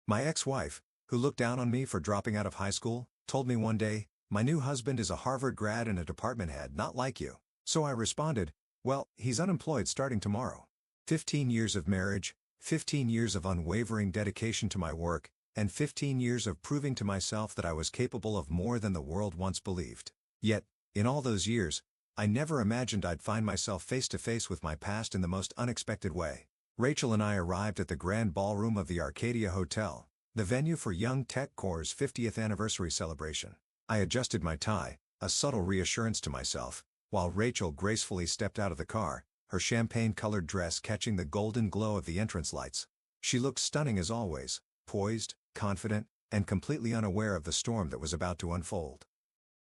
My ex-wife, who looked down on me for dropping out of high school, told me one day, "My new husband is a Harvard grad and a department head not like you." So I responded, "Well, he's unemployed starting tomorrow." 15 years of marriage, 15 years of unwavering dedication to my work, and 15 years of proving to myself that I was capable of more than the world once believed. Yet, in all those years, I never imagined I'd find myself face to face with my past in the most unexpected way. Rachel and I arrived at the grand ballroom of the Arcadia Hotel, the venue for Young Tech Core's 50th anniversary celebration. I adjusted my tie, a subtle reassurance to myself, while Rachel gracefully stepped out of the car, her champagne-colored dress catching the golden glow of the entrance lights. She looked stunning as always, poised, confident, and completely unaware of the storm that was about to unfold.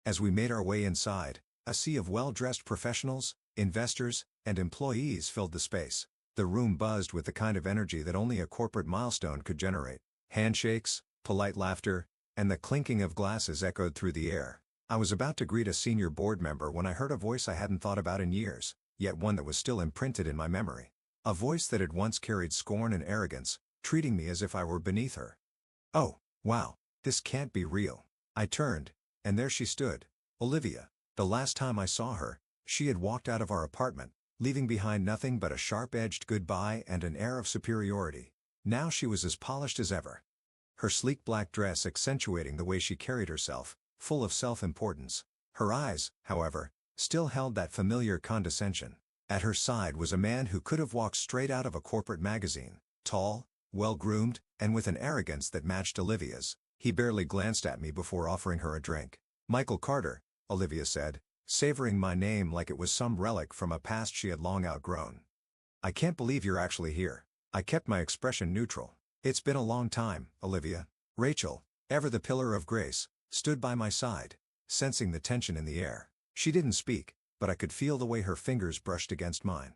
As we made our way inside, a sea of well-dressed professionals, investors, and employees filled the space. The room buzzed with the kind of energy that only a corporate milestone could generate. Handshakes, polite laughter, and the clinking of glasses echoed through the air. I was about to greet a senior board member when I heard a voice I hadn't thought about in years, yet one that was still imprinted in my memory. A voice that had once carried scorn and arrogance, treating me as if I were beneath her. "Oh, wow, this can't be real." I turned, and there she stood, Olivia. The last time I saw her, she had walked out of our apartment, leaving behind nothing but a sharp-edged goodbye and an air of superiority. Now she was as polished as ever. Her sleek black dress accentuating the way she carried herself, full of self-importance. Her eyes, however, still held that familiar condescension. At her side was a man who could have walked straight out of a corporate magazine, tall, well-groomed, and with an arrogance that matched Olivia's. He barely glanced at me before offering her a drink. "Michael Carter," Olivia said, savoring my name like it was some relic from a past she had long outgrown. "I can't believe you're actually here." I kept my expression neutral. "It's been a long time, Olivia." Rachel, ever the pillar of grace, stood by my side, sensing the tension in the air. She didn't speak, but I could feel the way her fingers brushed against mine.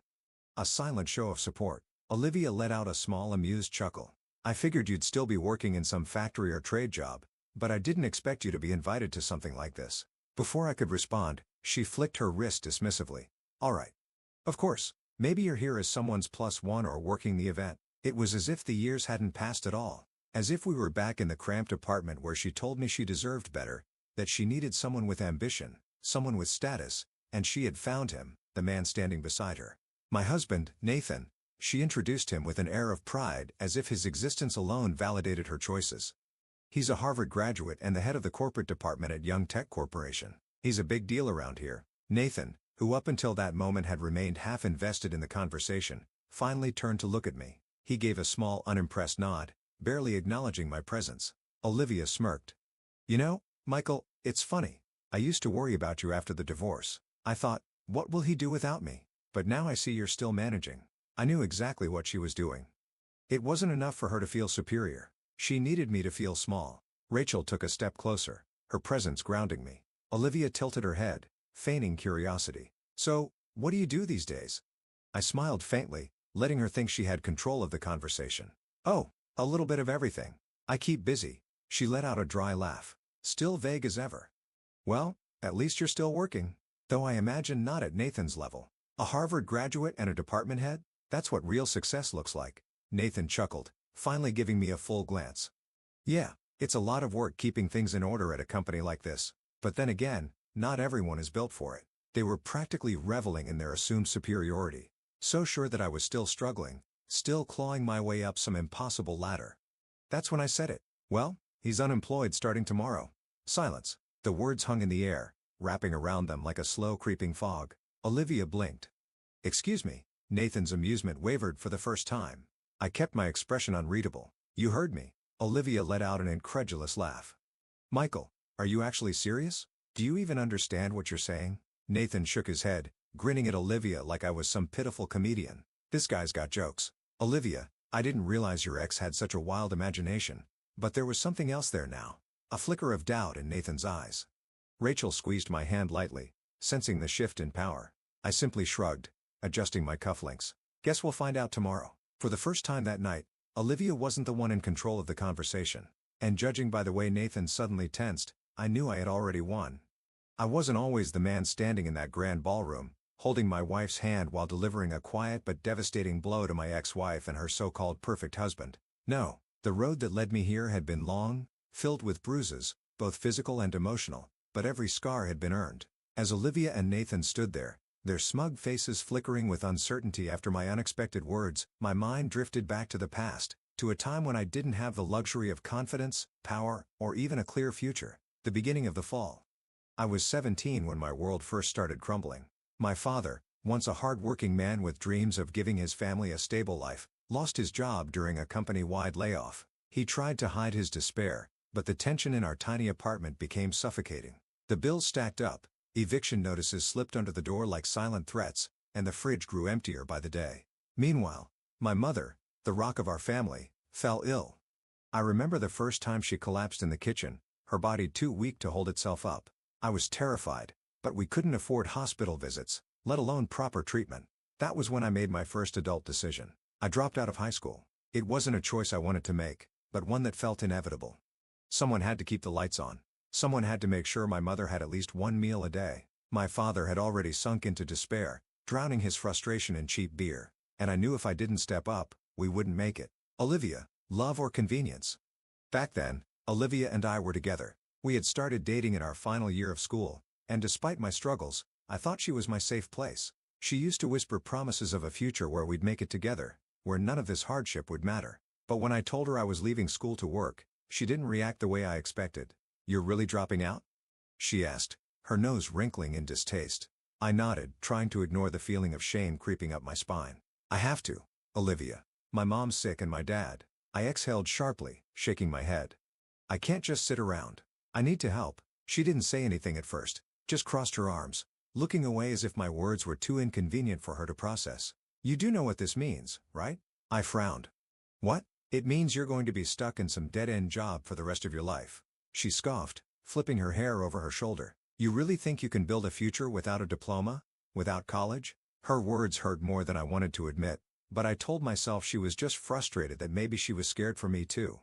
A silent show of support. Olivia let out a small amused chuckle. "I figured you'd still be working in some factory or trade job, but I didn't expect you to be invited to something like this." Before I could respond, she flicked her wrist dismissively. "All right. Of course, maybe you're here as someone's +1 or working the event." It was as if the years hadn't passed at all, as if we were back in the cramped apartment where she told me she deserved better, that she needed someone with ambition, someone with status, and she had found him, the man standing beside her. "My husband, Nathan," she introduced him with an air of pride as if his existence alone validated her choices. "He's a Harvard graduate and the head of the corporate department at Young Tech Corporation. He's a big deal around here." Nathan, who up until that moment had remained half invested in the conversation, finally turned to look at me. He gave a small unimpressed nod, barely acknowledging my presence. Olivia smirked. "You know, Michael, it's funny. I used to worry about you after the divorce. I thought, what will he do without me? But now I see you're still managing." I knew exactly what she was doing. It wasn't enough for her to feel superior. She needed me to feel small. Rachel took a step closer, her presence grounding me. Olivia tilted her head, feigning curiosity. "So, what do you do these days?" I smiled faintly, letting her think she had control of the conversation. "Oh, a little bit of everything. I keep busy." She let out a dry laugh, still vague as ever. "Well, at least you're still working. Though I imagine not at Nathan's level. A Harvard graduate and a department head? That's what real success looks like." Nathan chuckled, finally giving me a full glance. "Yeah, it's a lot of work keeping things in order at a company like this. But then again, not everyone is built for it." They were practically reveling in their assumed superiority, so sure that I was still struggling, still clawing my way up some impossible ladder. That's when I said it. "Well, he's unemployed starting tomorrow." Silence. The words hung in the air, wrapping around them like a slow creeping fog. Olivia blinked. "Excuse me." Nathan's amusement wavered for the first time. I kept my expression unreadable. "You heard me." Olivia let out an incredulous laugh. "Michael, are you actually serious? Do you even understand what you're saying?" Nathan shook his head, grinning at Olivia like I was some pitiful comedian. "This guy's got jokes." "Olivia, I didn't realize your ex had such a wild imagination." But there was something else there now. A flicker of doubt in Nathan's eyes. Rachel squeezed my hand lightly, sensing the shift in power. I simply shrugged, adjusting my cufflinks. "Guess we'll find out tomorrow." For the first time that night, Olivia wasn't the one in control of the conversation. And judging by the way Nathan suddenly tensed, I knew I had already won. I wasn't always the man standing in that grand ballroom, holding my wife's hand while delivering a quiet but devastating blow to my ex-wife and her so-called perfect husband. No, The road that led me here had been long, filled with bruises, both physical and emotional, but every scar had been earned. As Olivia and Nathan stood there, their smug faces flickering with uncertainty after my unexpected words, my mind drifted back to the past, to a time when I didn't have the luxury of confidence, power, or even a clear future. The beginning of the fall. I was 17 when my world first started crumbling. My father, once a hard-working man with dreams of giving his family a stable life, lost his job during a company-wide layoff. He tried to hide his despair, but the tension in our tiny apartment became suffocating. The bills stacked up, eviction notices slipped under the door like silent threats, and the fridge grew emptier by the day. Meanwhile, my mother, the rock of our family, fell ill. I remember the first time she collapsed in the kitchen, her body too weak to hold itself up. I was terrified, but we couldn't afford hospital visits, let alone proper treatment. That was when I made my first adult decision. I dropped out of high school. It wasn't a choice I wanted to make, but one that felt inevitable. Someone had to keep the lights on. Someone had to make sure my mother had at least one meal a day. My father had already sunk into despair, drowning his frustration in cheap beer, and I knew if I didn't step up, we wouldn't make it. Olivia, love or convenience? Back then, Olivia and I were together. We had started dating in our final year of school, and despite my struggles, I thought she was my safe place. She used to whisper promises of a future where we'd make it together, where none of this hardship would matter. But when I told her I was leaving school to work, she didn't react the way I expected. "You're really dropping out?" she asked, her nose wrinkling in distaste. I nodded, trying to ignore the feeling of shame creeping up my spine. "I have to, Olivia. My mom's sick and my dad." I exhaled sharply, shaking my head. "I can't just sit around. I need to help." She didn't say anything at first, just crossed her arms, looking away as if my words were too inconvenient for her to process. "You do know what this means, right?" I frowned. "What?" "It means you're going to be stuck in some dead-end job for the rest of your life." She scoffed, flipping her hair over her shoulder. "You really think you can build a future without a diploma? Without college?" Her words hurt more than I wanted to admit, but I told myself she was just frustrated that maybe she was scared for me too.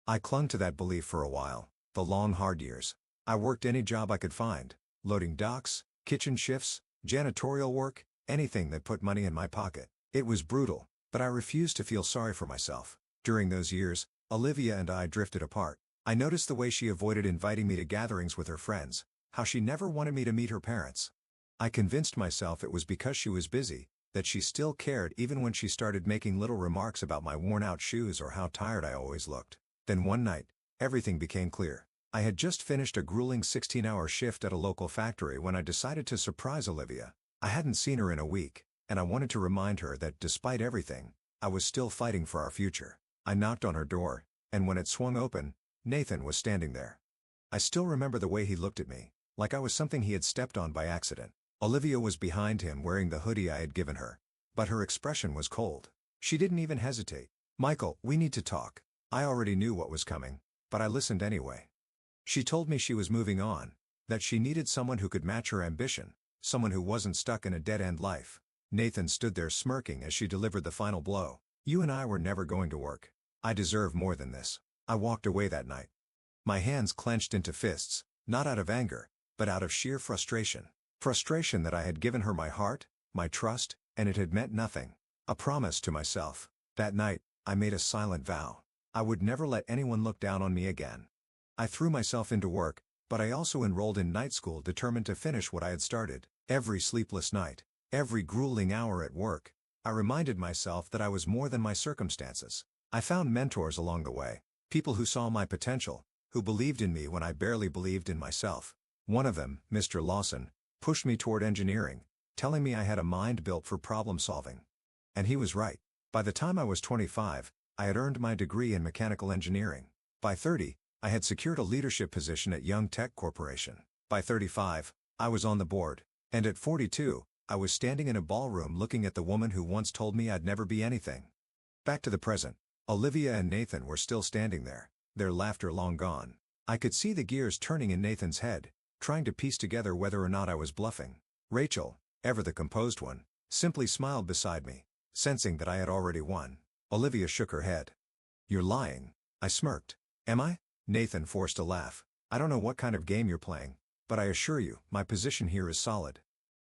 I clung to that belief for a while, the long hard years. I worked any job I could find, loading docks, kitchen shifts, janitorial work, anything that put money in my pocket. It was brutal, but I refused to feel sorry for myself. During those years, Olivia and I drifted apart. I noticed the way she avoided inviting me to gatherings with her friends, how she never wanted me to meet her parents. I convinced myself it was because she was busy, that she still cared even when she started making little remarks about my worn-out shoes or how tired I always looked. Then one night, everything became clear. I had just finished a grueling 16-hour shift at a local factory when I decided to surprise Olivia. I hadn't seen her in a week, and I wanted to remind her that despite everything, I was still fighting for our future. I knocked on her door, and when it swung open, Nathan was standing there. I still remember the way he looked at me, like I was something he had stepped on by accident. Olivia was behind him wearing the hoodie I had given her, but her expression was cold. She didn't even hesitate. "Michael, we need to talk." I already knew what was coming, but I listened anyway. She told me she was moving on, that she needed someone who could match her ambition, someone who wasn't stuck in a dead-end life. Nathan stood there smirking as she delivered the final blow. "You and I were never going to work. I deserve more than this." I walked away that night. My hands clenched into fists, not out of anger, but out of sheer frustration. Frustration that I had given her my heart, my trust, and it had meant nothing. A promise to myself. That night, I made a silent vow. I would never let anyone look down on me again. I threw myself into work, but I also enrolled in night school determined to finish what I had started. Every sleepless night, every grueling hour at work, I reminded myself that I was more than my circumstances. I found mentors along the way, people who saw my potential, who believed in me when I barely believed in myself. One of them, Mr. Lawson, pushed me toward engineering, telling me I had a mind built for problem solving. And he was right. By the time I was 25, I had earned my degree in mechanical engineering. By 30, I had secured a leadership position at Young Tech Corporation. By 35, I was on the board. And at 42, I was standing in a ballroom looking at the woman who once told me I'd never be anything. Back to the present. Olivia and Nathan were still standing there, their laughter long gone. I could see the gears turning in Nathan's head, trying to piece together whether or not I was bluffing. Rachel, ever the composed one, simply smiled beside me, sensing that I had already won. Olivia shook her head. "You're lying." I smirked. "Am I?" Nathan forced a laugh. "I don't know what kind of game you're playing, but I assure you, my position here is solid."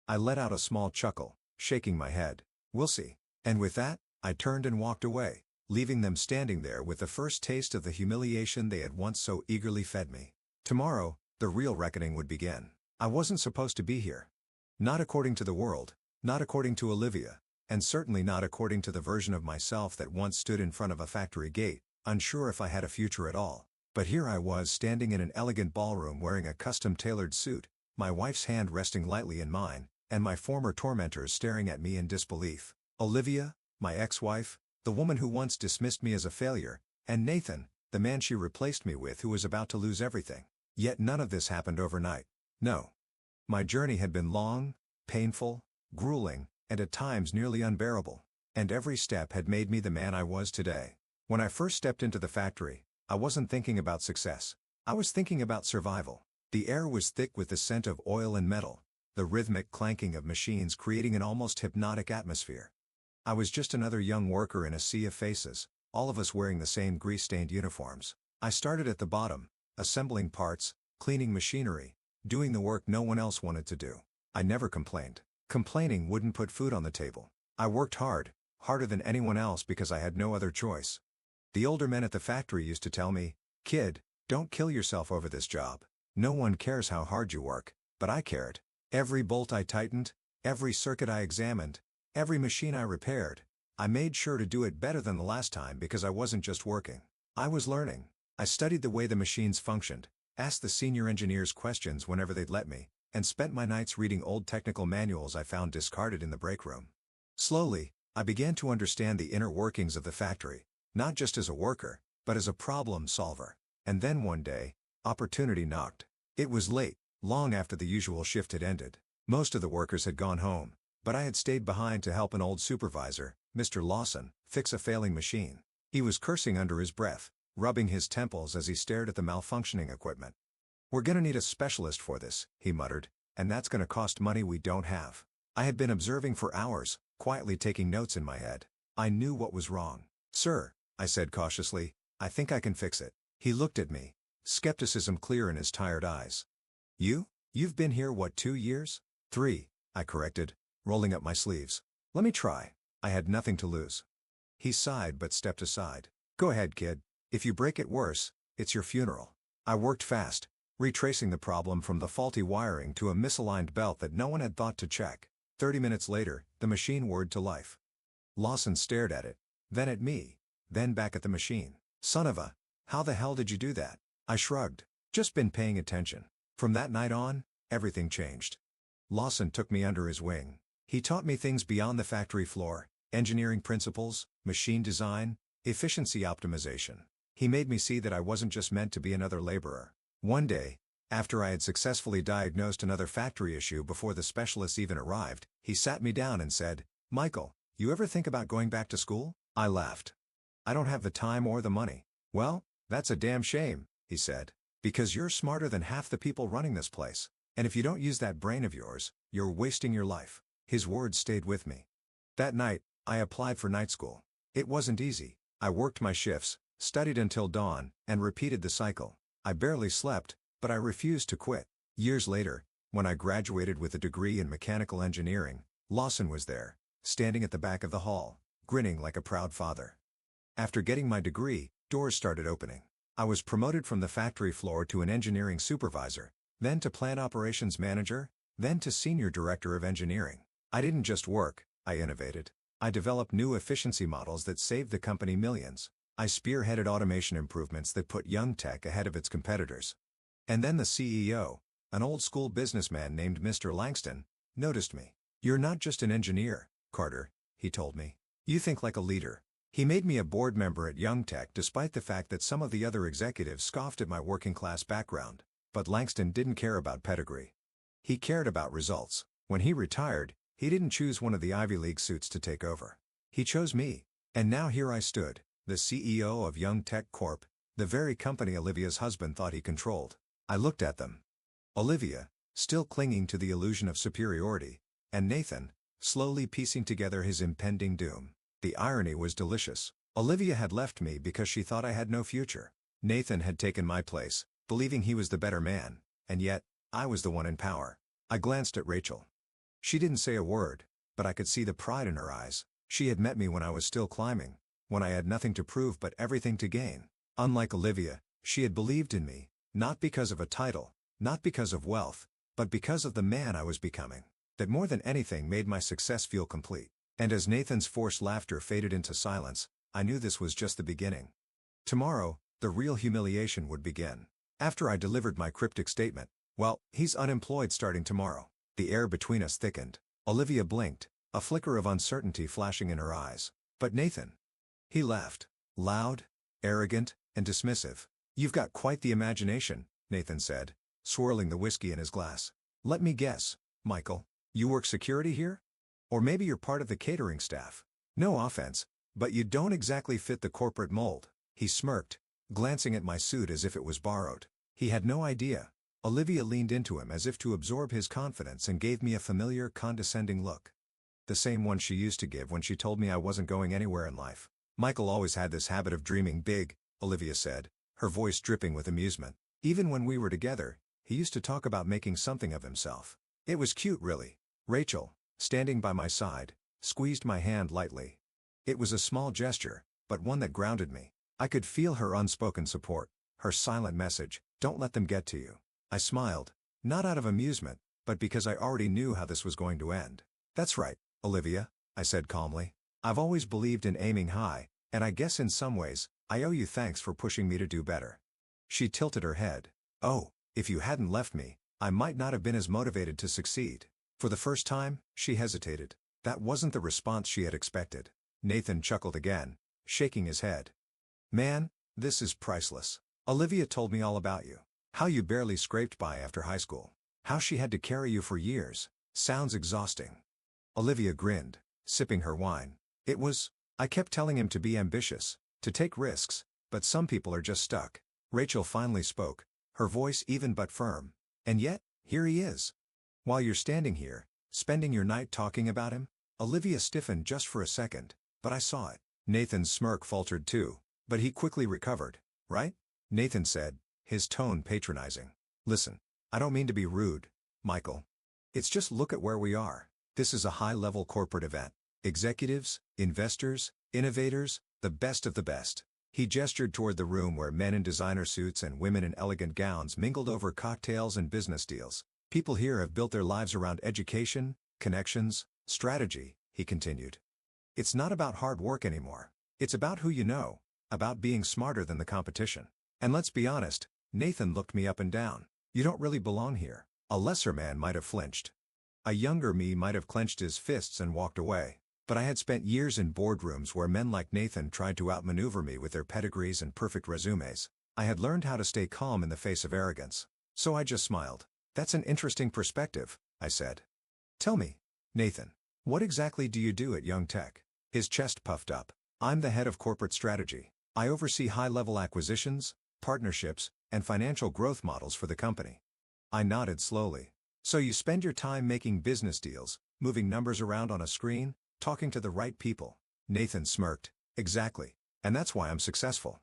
I let out a small chuckle, shaking my head. "We'll see." And with that, I turned and walked away. leaving them standing there with the first taste of the humiliation they had once so eagerly fed me. Tomorrow, the real reckoning would begin. I wasn't supposed to be here. Not according to the world, not according to Olivia, and certainly not according to the version of myself that once stood in front of a factory gate, unsure if I had a future at all. But here I was standing in an elegant ballroom wearing a custom-tailored suit, my wife's hand resting lightly in mine, and my former tormentors staring at me in disbelief. Olivia, my ex-wife, the woman who once dismissed me as a failure, and Nathan, the man she replaced me with who was about to lose everything. Yet none of this happened overnight. No. My journey had been long, painful, grueling, and at times nearly unbearable. And every step had made me the man I was today. When I first stepped into the factory, I wasn't thinking about success. I was thinking about survival. The air was thick with the scent of oil and metal, the rhythmic clanking of machines creating an almost hypnotic atmosphere. I was just another young worker in a sea of faces, all of us wearing the same grease-stained uniforms. I started at the bottom, assembling parts, cleaning machinery, doing the work no one else wanted to do. I never complained. Complaining wouldn't put food on the table. I worked hard, harder than anyone else because I had no other choice. The older men at the factory used to tell me, "Kid, don't kill yourself over this job. No one cares how hard you work," but I cared. Every bolt I tightened, every circuit I examined, every machine I repaired, I made sure to do it better than the last time because I wasn't just working. I was learning. I studied the way the machines functioned, asked the senior engineers questions whenever they'd let me, and spent my nights reading old technical manuals I found discarded in the break room. Slowly, I began to understand the inner workings of the factory, not just as a worker, but as a problem solver. And then one day, opportunity knocked. It was late, long after the usual shift had ended. Most of the workers had gone home, but I had stayed behind to help an old supervisor, Mr. Lawson, fix a failing machine. He was cursing under his breath, rubbing his temples as he stared at the malfunctioning equipment. "We're gonna need a specialist for this," he muttered, "and that's gonna cost money we don't have." I had been observing for hours, quietly taking notes in my head. I knew what was wrong. "Sir," I said cautiously, "I think I can fix it." He looked at me, skepticism clear in his tired eyes. You've been here what, 2 years? 3, I corrected, rolling up my sleeves. "Let me try." I had nothing to lose. He sighed but stepped aside. "Go ahead, kid. If you break it worse, it's your funeral." I worked fast, retracing the problem from the faulty wiring to a misaligned belt that no one had thought to check. 30 minutes later, the machine whirred to life. Lawson stared at it, then at me, then back at the machine. "Son of a, how the hell did you do that?" I shrugged. "Just been paying attention." From that night on, everything changed. Lawson took me under his wing. He taught me things beyond the factory floor, engineering principles, machine design, efficiency optimization. He made me see that I wasn't just meant to be another laborer. One day, after I had successfully diagnosed another factory issue before the specialists even arrived, he sat me down and said, "Michael, you ever think about going back to school?" I laughed. "I don't have the time or the money." "Well, that's a damn shame," he said, "because you're smarter than half the people running this place. And if you don't use that brain of yours, you're wasting your life." His words stayed with me. That night, I applied for night school. It wasn't easy. I worked my shifts, studied until dawn, and repeated the cycle. I barely slept, but I refused to quit. Years later, when I graduated with a degree in mechanical engineering, Lawson was there, standing at the back of the hall, grinning like a proud father. After getting my degree, doors started opening. I was promoted from the factory floor to an engineering supervisor, then to plant operations manager, then to senior director of engineering. I didn't just work, I innovated. I developed new efficiency models that saved the company millions. I spearheaded automation improvements that put young tech ahead of its competitors. And then the CEO, an old-school businessman named Mr. Langston, noticed me. "You're not just an engineer, Carter," he told me. "You think like a leader." He made me a board member at Young Tech despite the fact that some of the other executives scoffed at my working-class background. But Langston didn't care about pedigree. He cared about results. When he retired, he didn't choose one of the Ivy League suits to take over. He chose me. And now here I stood, the CEO of Young Tech Corp., the very company Olivia's husband thought he controlled. I looked at them. Olivia, still clinging to the illusion of superiority, and Nathan, slowly piecing together his impending doom. The irony was delicious. Olivia had left me because she thought I had no future. Nathan had taken my place, believing he was the better man, and yet, I was the one in power. I glanced at Rachel. She didn't say a word, but I could see the pride in her eyes. She had met me when I was still climbing, when I had nothing to prove but everything to gain. Unlike Olivia, she had believed in me, not because of a title, not because of wealth, but because of the man I was becoming. That more than anything made my success feel complete. And as Nathan's forced laughter faded into silence, I knew this was just the beginning. Tomorrow, the real humiliation would begin. After I delivered my cryptic statement, "Well, he's unemployed starting tomorrow," the air between us thickened. Olivia blinked, a flicker of uncertainty flashing in her eyes. "But Nathan." He laughed. Loud, arrogant, and dismissive. "You've got quite the imagination," Nathan said, swirling the whiskey in his glass. "Let me guess, Michael. You work security here? Or maybe you're part of the catering staff. No offense, but you don't exactly fit the corporate mold." He smirked, glancing at my suit as if it was borrowed. He had no idea. Olivia leaned into him as if to absorb his confidence and gave me a familiar, condescending look. The same one she used to give when she told me I wasn't going anywhere in life. "Michael always had this habit of dreaming big," Olivia said, her voice dripping with amusement. "Even when we were together, he used to talk about making something of himself. It was cute, really." Rachel, standing by my side, squeezed my hand lightly. It was a small gesture, but one that grounded me. I could feel her unspoken support, her silent message, "Don't let them get to you." I smiled, not out of amusement, but because I already knew how this was going to end. "That's right, Olivia," I said calmly. "I've always believed in aiming high, and I guess in some ways, I owe you thanks for pushing me to do better." She tilted her head. "Oh, if you hadn't left me, I might not have been as motivated to succeed." For the first time, she hesitated. That wasn't the response she had expected. Nathan chuckled again, shaking his head. "Man, this is priceless. Olivia told me all about you. How you barely scraped by after high school. How she had to carry you for years. Sounds exhausting." Olivia grinned, sipping her wine. I kept telling him to be ambitious, to take risks, but some people are just stuck." Rachel finally spoke, her voice even but firm. "And yet, here he is. While you're standing here, spending your night talking about him." Olivia stiffened just for a second, but I saw it. Nathan's smirk faltered too, but he quickly recovered. "Right?" Nathan said, his tone patronizing. "Listen, I don't mean to be rude, Michael. It's just look at where we are. This is a high-level corporate event. Executives, investors, innovators, the best of the best." He gestured toward the room where men in designer suits and women in elegant gowns mingled over cocktails and business deals. "People here have built their lives around education, connections, strategy," he continued. "It's not about hard work anymore. It's about who you know, about being smarter than the competition. And let's be honest," Nathan looked me up and down, "you don't really belong here." A lesser man might have flinched. A younger me might have clenched his fists and walked away. But I had spent years in boardrooms where men like Nathan tried to outmaneuver me with their pedigrees and perfect resumes. I had learned how to stay calm in the face of arrogance. So I just smiled. "That's an interesting perspective," I said. "Tell me, Nathan, what exactly do you do at Young Tech?" His chest puffed up. "I'm the head of corporate strategy. I oversee high-level acquisitions, partnerships, and financial growth models for the company." I nodded slowly. "So you spend your time making business deals, moving numbers around on a screen, talking to the right people?" Nathan smirked. "Exactly. And that's why I'm successful.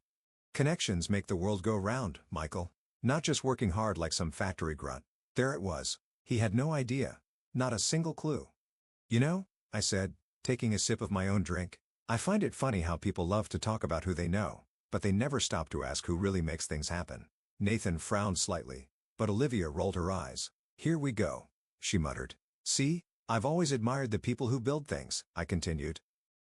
Connections make the world go round, Michael. Not just working hard like some factory grunt." There it was. He had no idea. Not a single clue. "You know," I said, taking a sip of my own drink, "I find it funny how people love to talk about who they know, but they never stop to ask who really makes things happen." Nathan frowned slightly, but Olivia rolled her eyes. "Here we go," she muttered. "See, I've always admired the people who build things," I continued.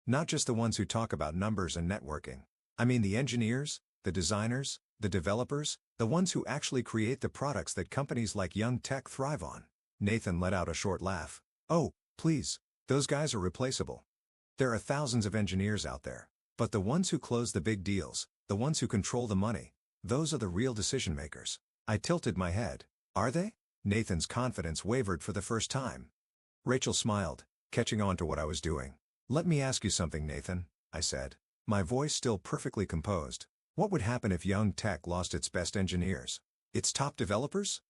"Not just the ones who talk about numbers and networking. I mean the engineers, the designers, the developers, the ones who actually create the products that companies like Young Tech thrive on." Nathan let out a short laugh. "Oh, please, those guys are replaceable. There are thousands of engineers out there. But the ones who close the big deals, the ones who control the money, those are the real decision makers." I tilted my head. "Are they?" Nathan's confidence wavered for the first time. Rachel smiled, catching on to what I was doing. "Let me ask you something, Nathan," I said, my voice still perfectly composed. "What would happen if Young Tech lost its best engineers? Its top developers?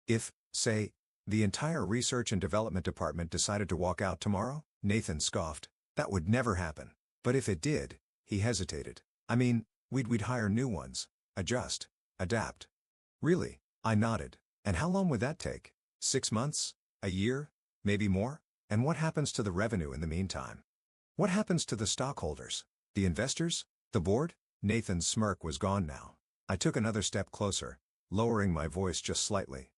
If, say, the entire research and development department decided to walk out tomorrow?" Nathan scoffed. "That would never happen. But if it did," he hesitated. "I mean, we'd hire new ones. Adjust. Adapt." "Really?" I nodded. "And how long would that take? 6 months? A year? Maybe more? And what happens to the revenue in the meantime? What happens to the stockholders? The investors? The board? Nathan's smirk was gone now. I took another step closer, lowering my voice just slightly.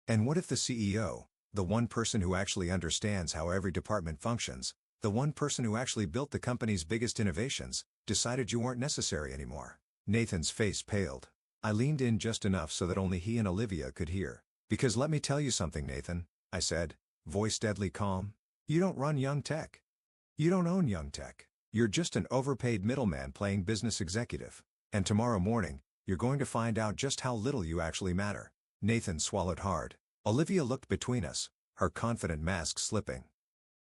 And what if the CEO, the one person who actually understands how every department functions, the one person who actually built the company's biggest innovations, decided you weren't necessary anymore? Nathan's face paled. I leaned in just enough so that only he and Olivia could hear. Because let me tell you something, Nathan, I said, voice deadly calm. You don't run Young Tech. You don't own Young Tech. You're just an overpaid middleman playing business executive. And tomorrow morning, you're going to find out just how little you actually matter. Nathan swallowed hard. Olivia looked between us, her confident mask slipping.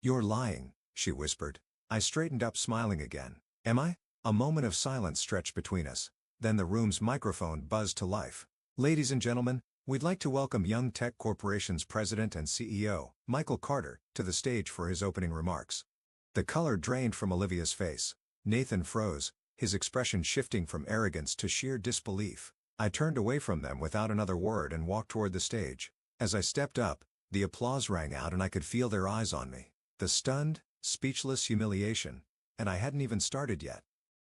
You're lying, she whispered. I straightened up, smiling again. Am I? A moment of silence stretched between us. Then the room's microphone buzzed to life. Ladies and gentlemen, we'd like to welcome Young Tech Corporation's president and CEO, Michael Carter, to the stage for his opening remarks. The color drained from Olivia's face. Nathan froze, his expression shifting from arrogance to sheer disbelief. I turned away from them without another word and walked toward the stage. As I stepped up, the applause rang out and I could feel their eyes on me. The stunned, speechless humiliation. And I hadn't even started yet.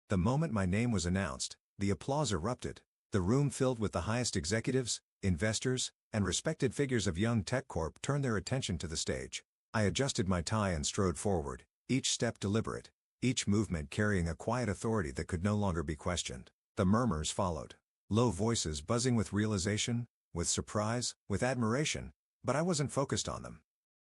The moment my name was announced, the applause erupted. The room filled with the highest executives, investors, and respected figures of Young Tech Corp turned their attention to the stage. I adjusted my tie and strode forward, each step deliberate, each movement carrying a quiet authority that could no longer be questioned. The murmurs followed. Low voices buzzing with realization, with surprise, with admiration, but I wasn't focused on them.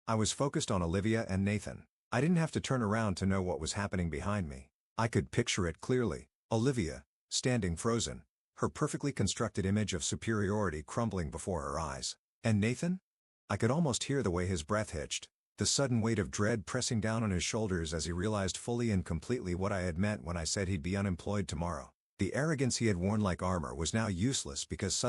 I was focused on Olivia and Nathan. I didn't have to turn around to know what was happening behind me. I could picture it clearly. Olivia, standing frozen, her perfectly constructed image of superiority crumbling before her eyes. And Nathan? I could almost hear the way his breath hitched, the sudden weight of dread pressing down on his shoulders as he realized fully and completely what I had meant when I said he'd be unemployed tomorrow. The arrogance he had worn like armor was now useless because suddenly